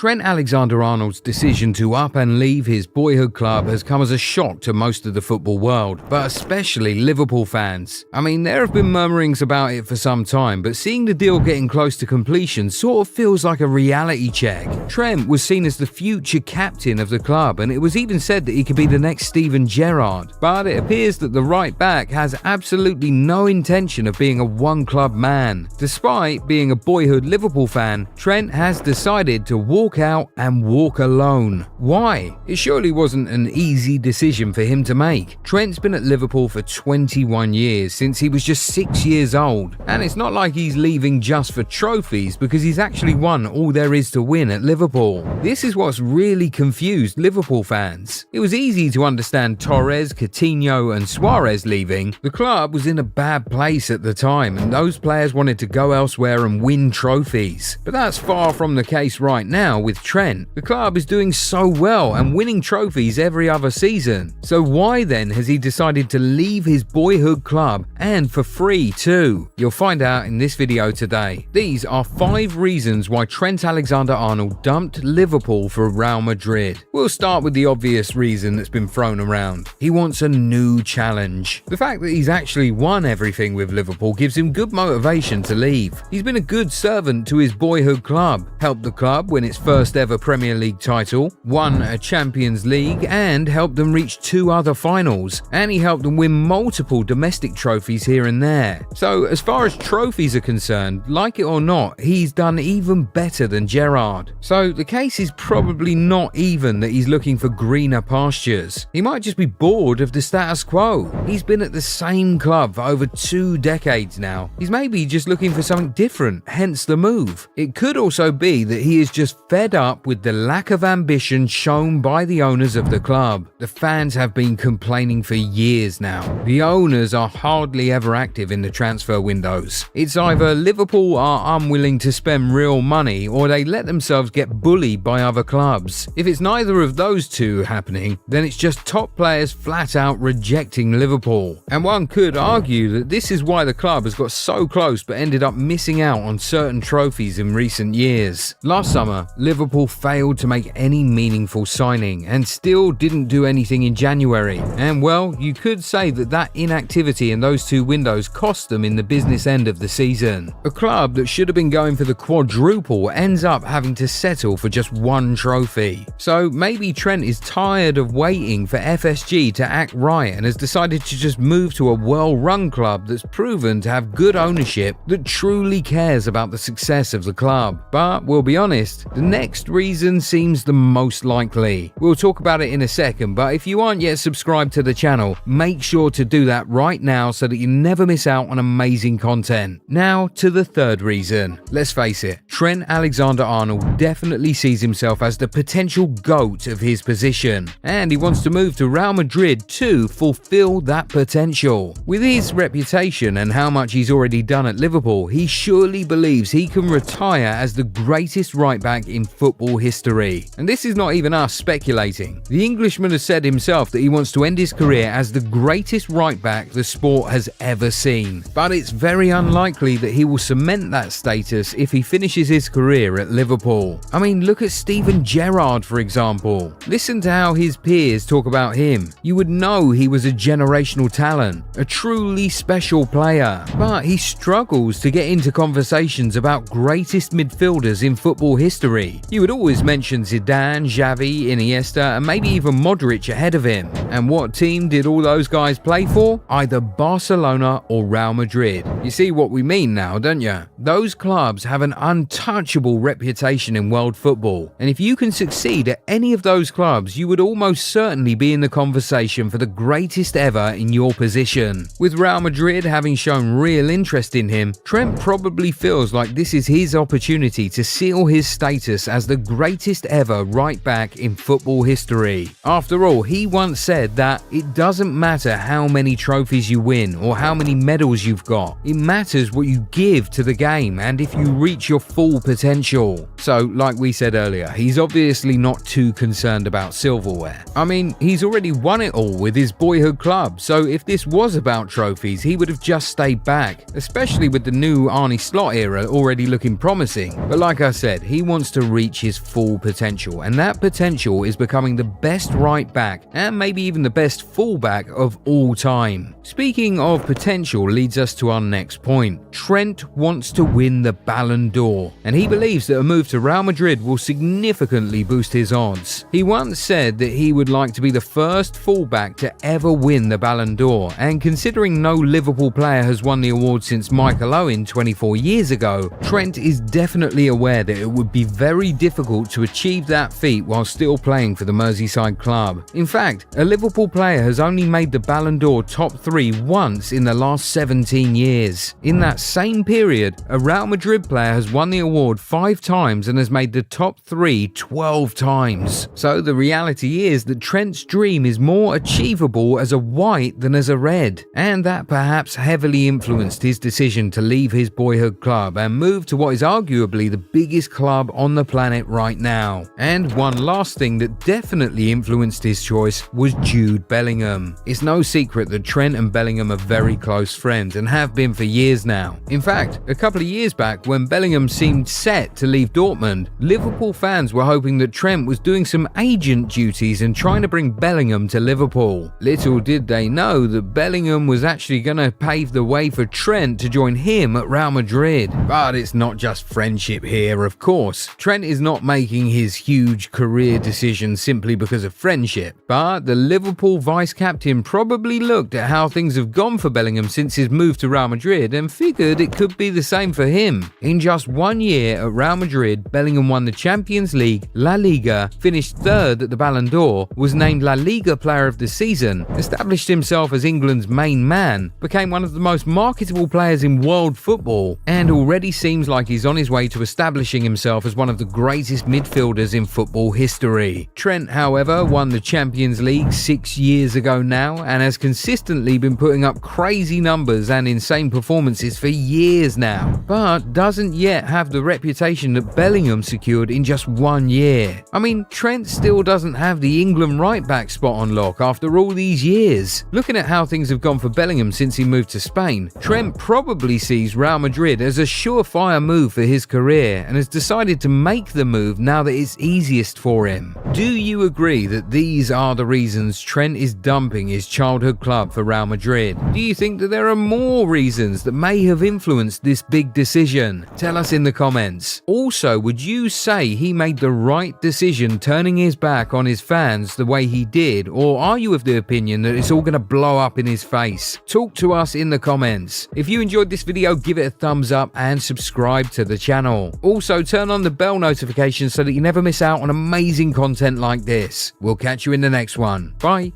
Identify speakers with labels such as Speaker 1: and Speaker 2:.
Speaker 1: Trent Alexander-Arnold's decision to up and leave his boyhood club has come as a shock to most of the football world, but especially Liverpool fans. I mean, there have been murmurings about it for some time, but seeing the deal getting close to completion sort of feels like a reality check. Trent was seen as the future captain of the club, and it was even said that he could be the next Steven Gerrard. But it appears that the right back has absolutely no intention of being a one-club man. Despite being a boyhood Liverpool fan, Trent has decided to walk out and walk alone. Why? It surely wasn't an easy decision for him to make. Trent's been at Liverpool for 21 years, since he was just 6 years old. And it's not like he's leaving just for trophies, because he's actually won all there is to win at Liverpool. This is what's really confused Liverpool fans. It was easy to understand Torres, Coutinho and Suarez leaving. The club was in a bad place at the time, and those players wanted to go elsewhere and win trophies. But that's far from the case right now with Trent. The club is doing so well and winning trophies every other season. So why then has he decided to leave his boyhood club, and for free too? You'll find out in this video today. These are 5 reasons why Trent Alexander-Arnold dumped Liverpool for Real Madrid. We'll start with the obvious reason that's been thrown around. He wants a new challenge. The fact that he's actually won everything with Liverpool gives him good motivation to leave. He's been a good servant to his boyhood club, helped the club win its first ever Premier League title, won a Champions League and helped them reach 2 other finals, and he helped them win multiple domestic trophies here and there. So as far as trophies are concerned, like it or not, he's done even better than Gerrard. So the case is probably not even that he's looking for greener pastures. He might just be bored of the status quo. He's been at the same club for over 2 decades now. He's maybe just looking for something different, hence the move. It could also be that he is just fed up with the lack of ambition shown by the owners of the club. The fans have been complaining for years now. The owners are hardly ever active in the transfer windows. It's either Liverpool are unwilling to spend real money, or they let themselves get bullied by other clubs. If it's neither of those two happening, then it's just top players flat out rejecting Liverpool. And one could argue that this is why the club has got so close but ended up missing out on certain trophies in recent years. Last summer, Liverpool failed to make any meaningful signing and still didn't do anything in January. And well, you could say that inactivity in those 2 windows cost them in the business end of the season. A club that should have been going for the quadruple ends up having to settle for just 1 trophy. So maybe Trent is tired of waiting for FSG to act right and has decided to just move to a well-run club that's proven to have good ownership that truly cares about the success of the club. But we'll be honest, the next reason seems the most likely. We'll talk about it in a second, but if you aren't yet subscribed to the channel, make sure to do that right now so that you never miss out on amazing content. Now to the 3rd reason. Let's face it, Trent Alexander-Arnold definitely sees himself as the potential GOAT of his position, and he wants to move to Real Madrid to fulfill that potential. With his reputation and how much he's already done at Liverpool, he surely believes he can retire as the greatest right back in football history. And this is not even us speculating. The Englishman has said himself that he wants to end his career as the greatest right back the sport has ever seen. But it's very unlikely that he will cement that status if he finishes his career at Liverpool. I mean, look at Steven Gerrard, for example. Listen to how his peers talk about him. You would know he was a generational talent, a truly special player. But he struggles to get into conversations about greatest midfielders in football history. You would always mention Zidane, Xavi, Iniesta, and maybe even Modric ahead of him. And what team did all those guys play for? Either Barcelona or Real Madrid. You see what we mean now, don't you? Those clubs have an untouchable reputation in world football, and if you can succeed at any of those clubs, you would almost certainly be in the conversation for the greatest ever in your position. With Real Madrid having shown real interest in him, Trent probably feels like this is his opportunity to seal his status as the greatest ever right back in football history. After all, he once said that it doesn't matter how many trophies you win or how many medals you've got. It matters what you give to the game and if you reach your full potential. So, like we said earlier, he's obviously not too concerned about silverware. I mean, he's already won it all with his boyhood club, so if this was about trophies, he would have just stayed back, especially with the new Arne Slot era already looking promising. But like I said, he wants to reach his full potential, and that potential is becoming the best right back and maybe even the best fullback of all time. Speaking of potential leads us to our next point. Trent wants to win the Ballon d'Or, and he believes that a move to Real Madrid will significantly boost his odds. He once said that he would like to be the first fullback to ever win the Ballon d'Or, and considering no Liverpool player has won the award since Michael Owen 24 years ago, Trent is definitely aware that it would be very difficult to achieve that feat while still playing for the Merseyside club. In fact, a Liverpool player has only made the Ballon d'Or top 3 once in the last 17 years. In that same period, a Real Madrid player has won the award 5 times and has made the top 3 12 times. So the reality is that Trent's dream is more achievable as a white than as a red, and that perhaps heavily influenced his decision to leave his boyhood club and move to what is arguably the biggest club on the planet right now. And one last thing that definitely influenced his choice was Jude Bellingham. It's no secret that Trent and Bellingham are very close friends and have been for years now. In fact, a couple of years back when Bellingham seemed set to leave Dortmund, Liverpool fans were hoping that Trent was doing some agent duties and trying to bring Bellingham to Liverpool. Little did they know that Bellingham was actually going to pave the way for Trent to join him at Real Madrid. But it's not just friendship here, of course. Trent is not making his huge career decision simply because of friendship, but the Liverpool vice-captain probably looked at how things have gone for Bellingham since his move to Real Madrid and figured it could be the same for him. In just 1 year at Real Madrid, Bellingham won the Champions League, La Liga, finished 3rd at the Ballon d'Or, was named La Liga Player of the Season, established himself as England's main man, became one of the most marketable players in world football, and already seems like he's on his way to establishing himself as one of the greatest midfielders in football history. Trent, however, won the Champions League 6 years ago now and has consistently been putting up crazy numbers and insane performances for years now, but doesn't yet have the reputation that Bellingham secured in just 1 year. I mean, Trent still doesn't have the England right back spot on lock after all these years. Looking at how things have gone for Bellingham since he moved to Spain, Trent probably sees Real Madrid as a surefire move for his career and has decided to make the move now that it's easiest for him. Do you agree that these are the reasons Trent is dumping his childhood club for Real Madrid? Do you think that there are more reasons that may have influenced this big decision? Tell us in the comments. Also, would you say he made the right decision turning his back on his fans the way he did, or are you of the opinion that it's all going to blow up in his face? Talk to us in the comments. If you enjoyed this video, give it a thumbs up and subscribe to the channel. Also, turn on the bell notifications so that you never miss out on amazing content like this. We'll catch you in the next one. Bye.